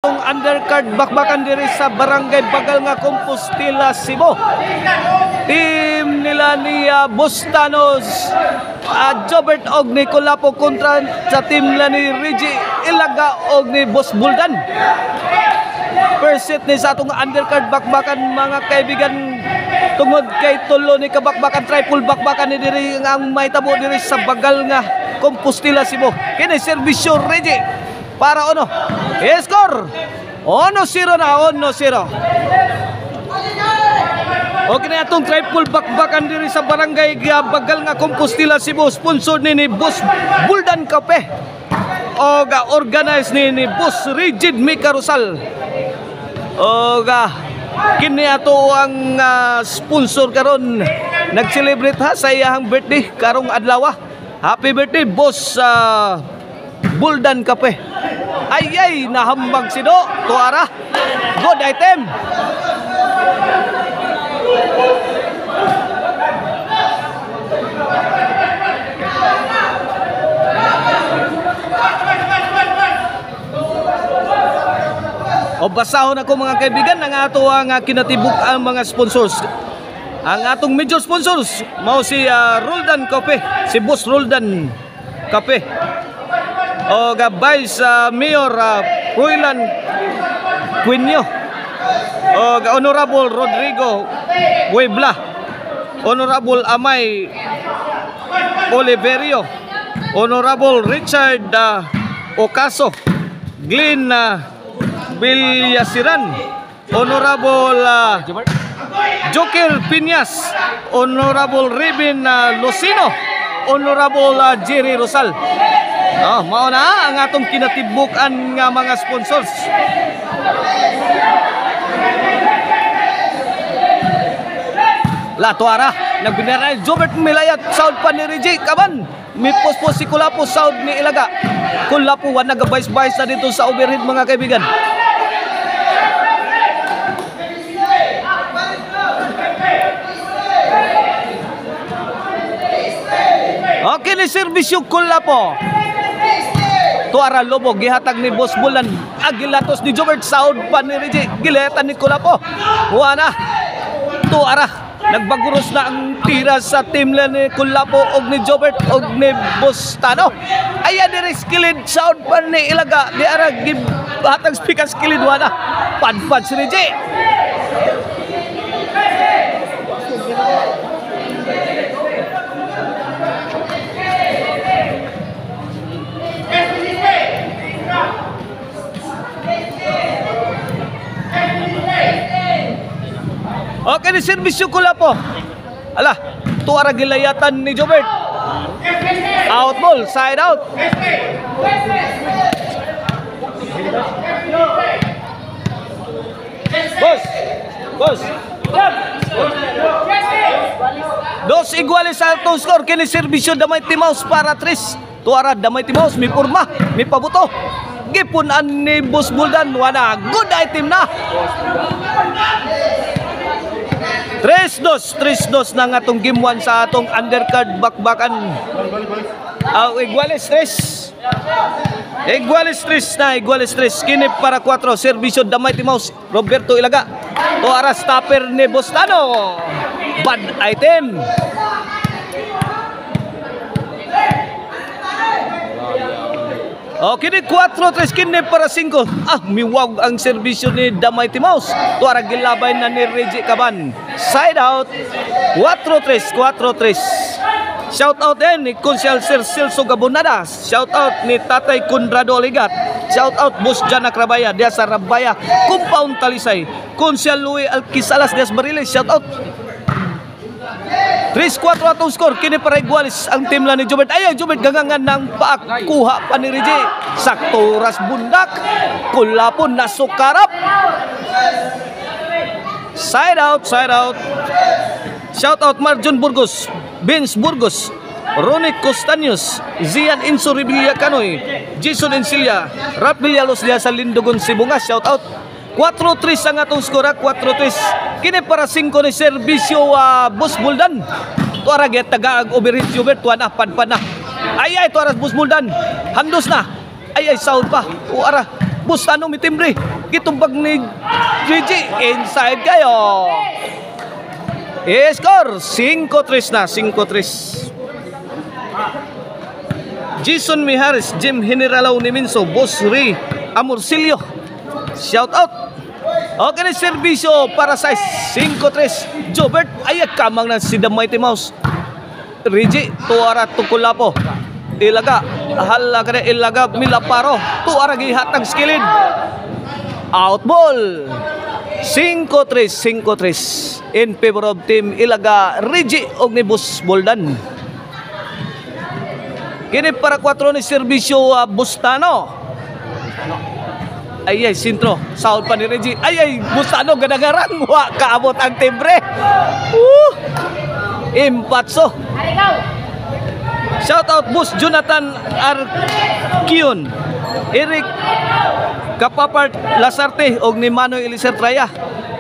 Undercard bakbakan diri sa Barangay Bagal nga Compostela, Cebu. Team nila ni Bustanos Jobert og ni Colapo kontra sa team nila ni Reggie Ilaga og ni Boss Buldan. First set ni sa atong undercard bakbakan mga kaibigan, tungod kay tulo ni kabakbakan triple bakbakan ni diri ang mahitabo diri sa Bagal nga Compostela, Cebu. Kini serbisyo Reggie para ono. Score 1-0 na, 1-0. Okay na itong triple bakbakan diri sa Barangay Bagal nga Compostela, Cebu. Sponsor ni Boss Buldan Kape o organize ni Boss Rigid Mika Rosal. O kini ato ang sponsor karon nag-celebrate ha sa iyang birthday karong adlaw. Happy birthday Boss Buldan Kape. Ay nahambag si Do Tuara. Good item. O basahon ako mga kaibigan ang ato ang kinatibuk ang mga sponsors. Ang atong major sponsors mao si Roldan Kape, si Boss Roldan Kape. O Vice Mayor Ruilan Quinio, o Honorable Rodrigo Puebla, Honorable Amay Oliverio, Honorable Richard Ocaso, Glenn Villasiran, Honorable Joker Piñas, Honorable Ribin Lucino, Honorable Jerry Rosal. Mao na ang atong kinatibukan nga mga sponsors. La Tuara nagbinaray Jobert Milayat sound pa ni Reggie Kaban. May pospos si Colapo sound ni Ilaga. Colapo wa nagabayis-bayis na dito sa overhead mga kaibigan. Okay ni serbisyo Colapo. Tuara Lobo gihatag ni Boss Bulan. Agilatos ni Jobert Saud pa ni Reggie. Gilatan ni Colapo. Huana. Tuara. Nagbaguros na ang tira sa team ni Colapo og ni Jobert og ni Boss Tano. Ayan ni skilled Saud pa ni Ilaga. Di ara gihatag speaker skilled huana. Padpad si Reggie. Okay ni serbisyo Colapo. Ala, tuara gilayatan ni Jobert. Out ball, side out. Boss. Dos iguales sa atong score. Kini serbisyo Damay Timaus para 3. Tuara Damay Timaus, may porma, may pabuto. Gipunan ni Boss Buldan. Wana, good item na. 3-2 na nga atong game 1 sa atong undercard bakbakan. Iguales 3. Iguales 3. Kini para 4. Serbisyo Damay Timaus, Roberto Ilaga. Tuara stopper ni Bostano. Bad item. Kini 4-3, kini para 5. Miwag ang serbisyo ni Damay Timaus. Tuara gilabay na ni Reggie Caban. Side out. 4-3. Shout out din ni Consial Sir Celso Gabonada. Shout out ni Tatay Conrado Ligat. Shout out Boss Jana Crabaya dia sa Rabaya Compound Talisay. Consial Louis Alquisalas dia sa Bariles. Shout out. 3-4 atong score. Kini para igualis ang team ni Jobert. Ayaw Jobert gagangan ng paak. Kuha pa ni Reggie. Sakto ras bundak. Colapo nasukarap. Side out. Shout out Marjon Burgos, Vince Burgos, Ronnie Costaños, Zian Inso Ribilla Canoy, Jason Encilia, Rap Villalos dia sa Lindogon Sibunga. Shout out. 4-3 ang atong skora, 4-3. Kini para 5 ni serbisyo Boss Buldan. Tuara get taga overhead Jobert, tuana padpad na. Ay tuara Boss Buldan. Handos na. Ay sound pa. Tuara Bustano mitimbre. Gitumbag ni Gigi. Inside kayo. Score 5-3 na. 5-3. Jason Mihares, Jim Generalaw ni Minso, Boss Ray Amorcillo. Shout out. Okay na serbisyo para sa 5-3. Jobert ay kamang na si The Mighty Mouse. Rigi, tuara tukula po. Ilaga, hala ka na ilaga milaparo. Tuara gihatag skilid. Out ball. 5-3, 5-3. In favor of team Ilaga, Rigi og ni Boss Boldan. Kini para 4 ni serbisyo Bustano. Ay, sintro. Sound pa ni Reggie. Ay, Bustano, ganagaran. Wa, kaabot ang timbre. Impatso. Shout out, Boss Jonathan Arquion. Eric Kapapart Lasarte og ni Manoy Eliser Traya.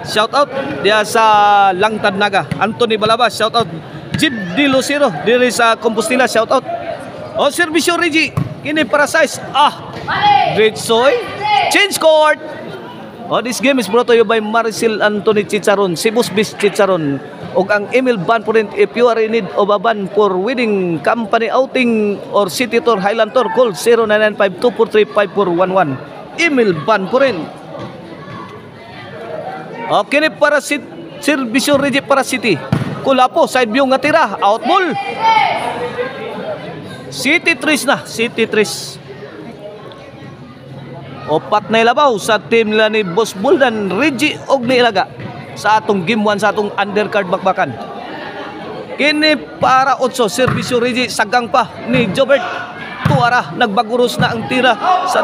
Shout out dia sa Langtad Naga. Anthony Balabas, shout out. Jib Di Lucero diri sa Compostela, shout out. O serbisyo Reggie, kini para size. Great soy. Change court. This game is brought to you by Maricel Anthony Chicharon, Cebus Bis Chicharon, ug ang Emil Ban po rin. If you are in need of a ban for wedding, company outing, or city tour, Highland tour, call 0995-243-5411. Emil Ban po rin. Kini para serbisyo Reggie para City. Kulapo, side view nga tira, out ball. City 3 na, City 3. Opat na ilabaw sa team nila ni Boss Boldan, Reggie og ni Ilaga sa atong game 1 sa atong undercard bakbakan. Kini para 8, serbisyo Reggie, sagang pa ni Jobert. Tuara, nagbaguros na ang tira sa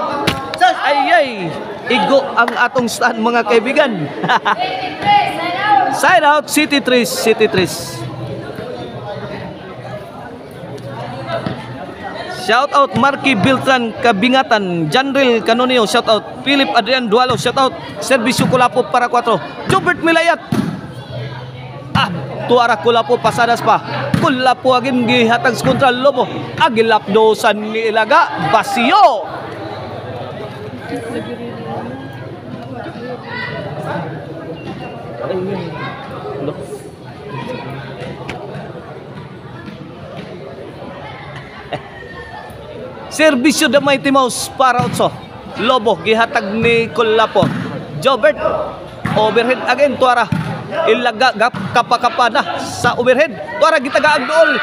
igo ang atong stand mga kaibigan. Side out, City 3, City 3. Shout out Marky Biltran Kabingatan, Janril Canonio, shout out Philip Adrian Dualo, shout out serbisyo Kulapo para 4. Jobert Milayat. Tuara Kulapo pasadas pa. Kulapo agin gihatag kontra Lobo. Agilapdosan ni Ilaga, Basio. Serbisyo The Mighty Mouse para 8. Lobo gihatag ni Kulapo. Jobert overhead again, tuara Ilaga kapakapa na sa overhead. Tuara gitagaag dool.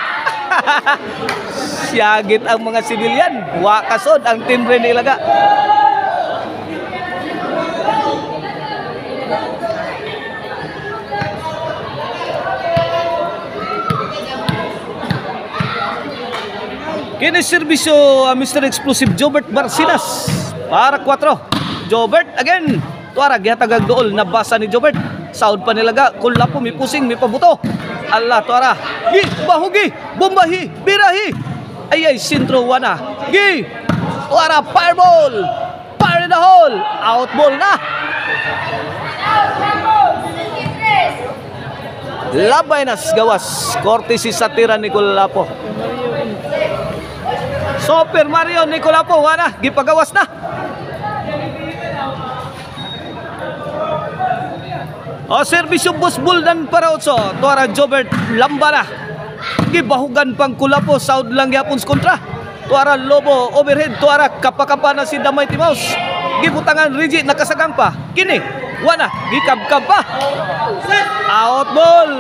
Siyagit ang mga sibilyan. Wa kasod ang timbre ni Ilaga. Kini serbisyo Mr. Explosive Jobert Barcinas para 4. Jobert again. Tuara gihatag dool, nabasa ni Jobert. Sound pa nilaga, Kulapo mi pusing, mi pabuto. Allah, tuara. Gi bahugi, bombahi, birahi. Ay sintro wana. Gi. Tuara fireball. Fire in the hole. Out ball na. Labay nas gawas. Courtesy sa tira ni Kulapo. Super Mario Nicolapo, wala, gipagawas na. Serbisyo Boss Boldan para 8. Tuara Jobert Lambana. Gibahugan pang Kulapo, sound lang yapon kontra. Tuara Lobo overhead, tuara kapakapa na si The Mighty Mouse. Gibutangan Reggie, nakasagang pa. Kini, wala, gikabkab pa. Out ball.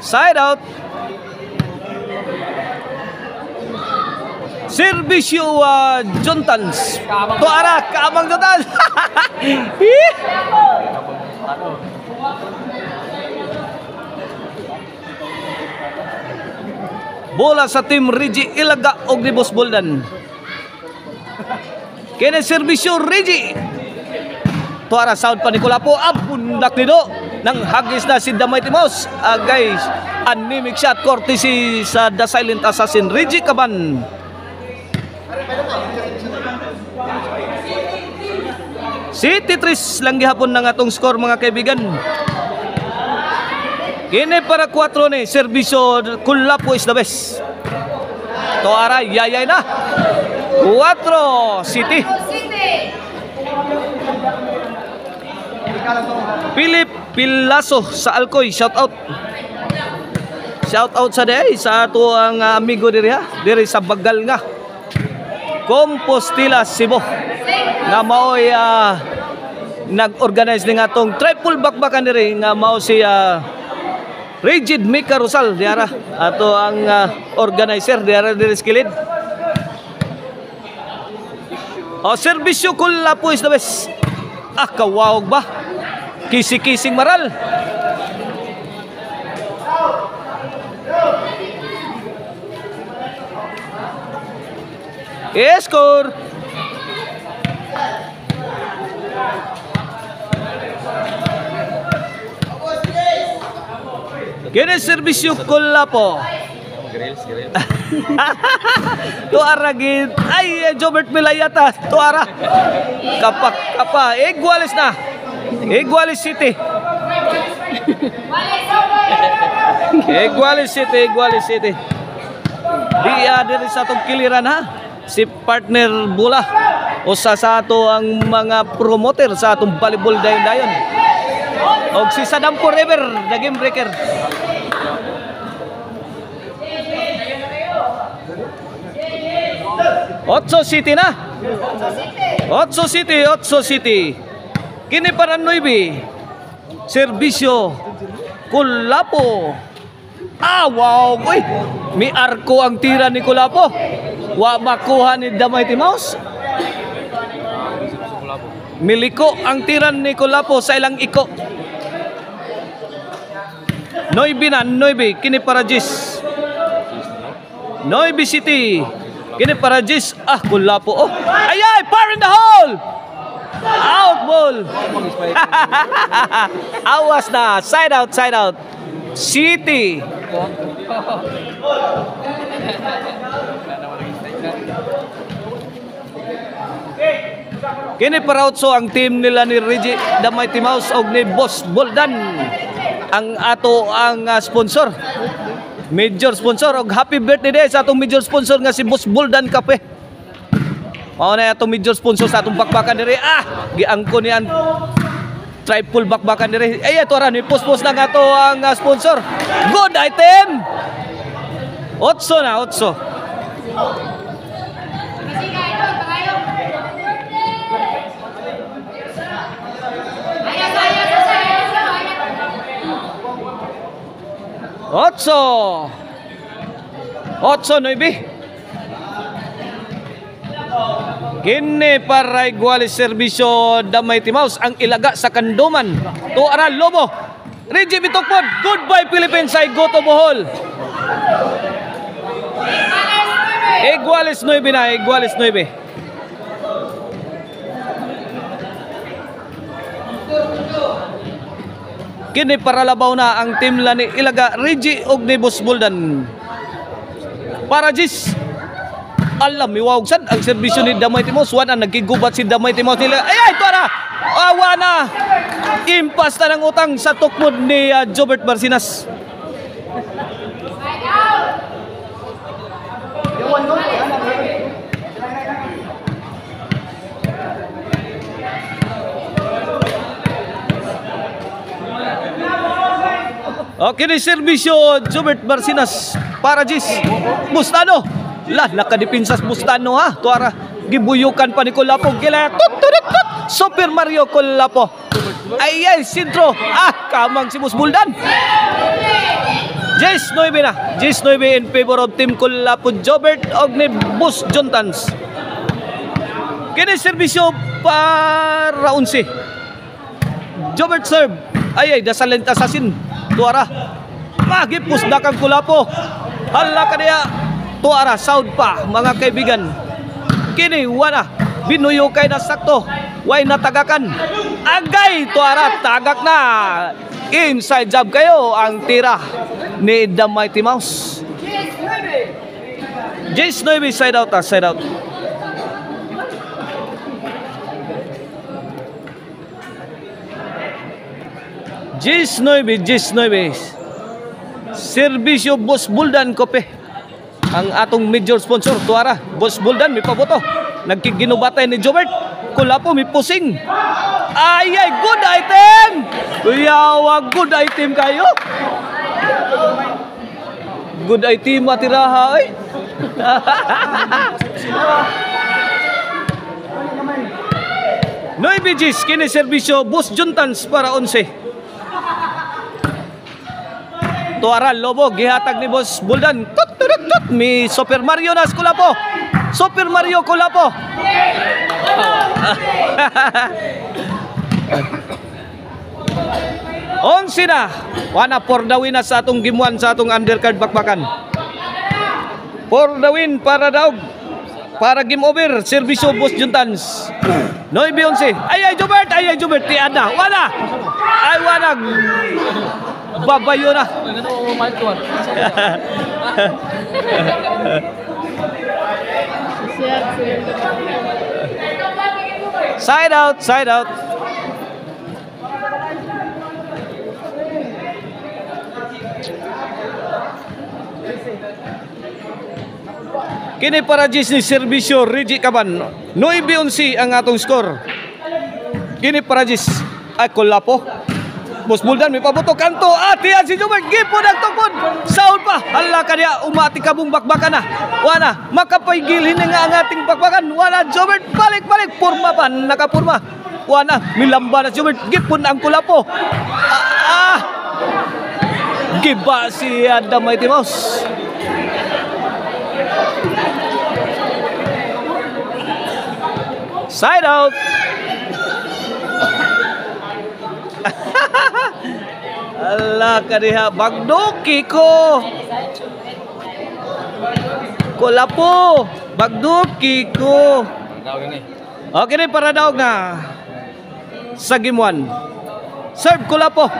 Side out. Serbisyo Jontans. Tuara kaamang Jontans. Bola sa team Reggie Ilaga og ni Boss Boldan. Kene serbisyo Reggie. Tuara sound pa ni Kulapo. Abundak nido. Nang hagis na si The Mighty Mouse. Guys, anemic shot courtesy sa The Silent Assassin Reggie Caban. City 3 lang gihapon ng atong score mga kaibigan. Kini para 4 ni serbisyo Kulapo is the best. To aray yayay na. 4 City. Philip Pilaso sa Alcoy, shout out. Shout out sa day sa ato ang amigo diri ha, diri sa Bagal nga. Compostela, Cebu. Nga mao'y nag-organize ni nga tong triple bakbakan diri nga mao si Rigid Mika Rosal diara ato ang organizer diara diri sa kilid. Serbisyo Kulapo is the best. Kawawag ba? Kisi-kising maral. Score. Kini serbisyo Kulapo. Tuara gid. Ay, Jobert Milayata. Tuara. Kapak kapa. Igualis na. Igualis City. Igualis City. Igualis City. Dia diri sa atong kiliran ha. Si partner Bula. Usa sa ato ang mga promoter sa atong volleyball dayon-dayon. Og si Sadam Forever, the game breaker. Otso City na. Otso City. Kini para 9. Serbisyo Kulapo. Wow. Uy, mi arko ang tira ni Kulapo. Wa makuha ni Damay Timaus. Miliko ang tiran ni Kulapo sa ilang iko. 9. Kini para Jis. 9 City. Kini para Jis. Kulapo. Ay, fire in the hole. Out ball. Awas na. Side out. City. Kini para utso ang team nila ni Reggie Damay Timaus og ni Boss Boldan. Ang ato ang sponsor. Major sponsor og happy birthday day sa atong major sponsor nga si Boss Boldan Kape. Mao na atong major sponsor sa atong bakbakan diri. Giangko niyan triple bakbakan diri. Ito ra ni post na nga to ang sponsor. Good item. 8 na. Otso 9. Kini para Igualis serbisyo Damay Timaus ang ilaga sa Kanduman. Tuara Lobo. Reggie Bitokpod. Goodbye Philippines ay go to Bohol. Igualis 9 na. Igualis 9. Kini para labaw na ang team lani ilaga Reggie og ni Boss Boldan. Para Jis. Alam miwawag sad ang serbisyo ni Damay Timaus. Wala nagkigubat si Damay Timaus nila. Ito na. Awa na. Impas na ng utang sa tukmod ni Jobert Barsinas. Okay, ni serbisyo Jobert Barsinas para Jis. Bustano. Nakadipinsas Bustano ha. Tuara gibuyukan pa ni Kulapo. Gila Super Mario Kulapo. Ay sintro. Kamang si Boss Boldan. Jis 9 na. Jis 9 in favor of Team Kulapo Jobert og ni Boss Jontans. Kini serbisyo para 11. Jobert serve. Dasalent assassin. Tuara. Magipus na kang Kulapo. Hala ka niya. Tuara, sound pa, mga kaibigan. Kini, wana. Binuyukay na sakto. Way natagakan. Agay, tuara, tagak na. Inside job kayo ang tira ni Damay Timaus. Jace 9, side out. Jace 9. Serbisyo Boss Buldan Kope. Ang atong major sponsor, tuara. Boss Buldan, may paboto. Nagkiginubatay ni Jobert. Kulapo, may pusing. Ay, good item! Kuyawa, good item kayo. Good item matiraha, ay. Noy Bigis, kini serbisyo Boss Juntans para 11. Tuara, Lobo, gihatag ni Boss Buldan. Tut, tut, tut. Mi Super Mario na Kulapo. Super Mario Kulapo. Onsi na. Wana for the win na sa atong game 1 sa atong undercard bakbakan. For the win para daog. Para game over, serbisyo Boss Juntans. Noy Beyonce. Ay, Jobert. Ay, Jobert. Tiyan na. Wana. Ay, wana. Babayo na. Side out, side out. Kini para Disney serbisyo Reggie Caban. 9-11 ang atong score. Kini para Dis. Ay, Kulapo. Boss Buldan, may pabuto kanto. Tiyan si Jobert. Gipon ang tungkod. Sound pa. Hala ka niya. Umati ka mong bakbakan na. Wana. Makapaygilhin nga ang ating bakbakan. Wana. Jobert. Balik. Purma pa. Nakapurma. Wana. Milamba na Jobert. Gipon ang Kulapo. Giba si Adam Mighty Mouse. Side out. Allah kadiha bagduki ko. Kulapo, bagduki ko. Okay ni para daog na sa game 1. Serve Kulapo.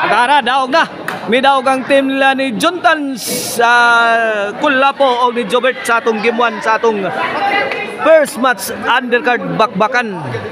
Tara daog na. May daog ang team nila ni Juntan sa Kulapo o ni Jobert sa atong game 1 sa atong first match undercard bakbakan.